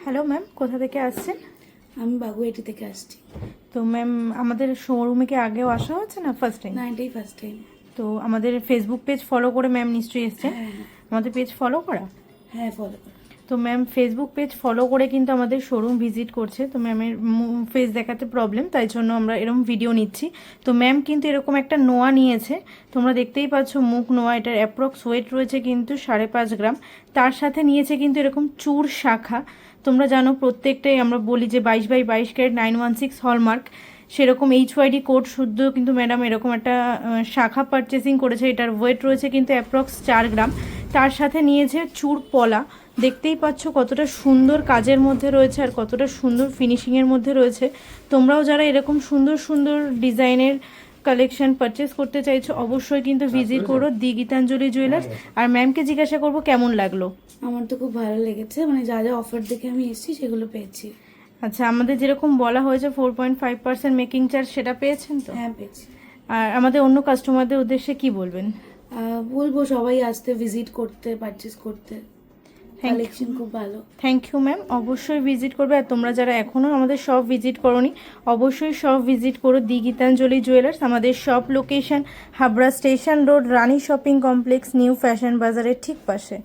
Hello ma'am, কোথা থেকে আসছেন? আমি বাগুইয়াটি থেকে আসছি। তো ম্যাম, আমাদের শোরুমে কি আগেও আসা হচ্ছে না ফার্স্ট টাইম? না, এটাই ফার্স্ট টাইম। তো আমাদের ফেসবুক পেজ ফলো করে ম্যাম নিশ্চয়ই এসছেন। হ্যাঁ আমাদের পেজ ফলো করা। হ্যাঁ, ফলো করো। তো ম্যাম ফেসবুক পেজ ফলো করে কিন্তু আমাদের শোরুম ভিজিট করছে। তো ম্যামের ফেস দেখাতে প্রবলেম, তাই জন্য আমরা এরকম ভিডিও নিচ্ছি। তো ম্যাম কিন্তু এরকম একটা নোয়া নিয়েছে, তোমরা দেখতেই পাচ্ছ মুখ নোয়া। এটার অ্যাপ্রক্স ওয়েট রয়েছে কিন্তু 5.5 গ্রাম। তার সাথে নিয়েছে কিন্তু এরকম চূড় শাখা। তোমরা জানো প্রত্যেকটাই আমরা বলি যে 22/22 ক্যারেট 916 হলমার্ক, সেরকম HYD কোড শুদ্ধ কিন্তু ম্যাডাম এরকম একটা শাখা পারচেসিং করেছে। এটার ওয়েট রয়েছে কিন্তু অ্যাপ্রক্স 4 গ্রাম। তার সাথে নিয়েছে চূড় পলা। দেখতেই পাচ্ছ কতটা সুন্দর কাজের মধ্যে রয়েছে আর কতটা সুন্দর ফিনিশিংয়ের মধ্যে রয়েছে। তোমরাও যারা এরকম সুন্দর সুন্দর ডিজাইনের কালেকশন পারচেস করতে চাইছো অবশ্যই কিন্তু ভিজিট করো দি গীতাঞ্জলি জুয়েলার্স। আর ম্যামকে জিজ্ঞাসা করবো কেমন লাগলো। আমার তো খুব ভালো লেগেছে, মানে যা যা অফার দেখে আমি এসেছি সেগুলো পেয়েছি। আচ্ছা, আমাদের যেরকম বলা হয়েছে 4.5% মেকিং চার্জ, সেটা পেয়েছেন তো? হ্যাঁ, পেয়েছি। আর আমাদের অন্য কাস্টমারদের উদ্দেশ্যে কি বলবেন? বলবো সবাই আসতে, ভিজিট করতে, পারচেস করতে। কালেকশন খুব ভালো। থ্যাংক ইউ ম্যাম, অবশ্যই ভিজিট করবে। আর তোমরা যারা এখনও আমাদের শপ ভিজিট করোনি অবশ্যই শপ ভিজিট করো দি গীতাঞ্জলি জুয়েলার্স। আমাদের shop location Habra station road, Rani shopping complex, new fashion বাজারের ঠিক পাশে।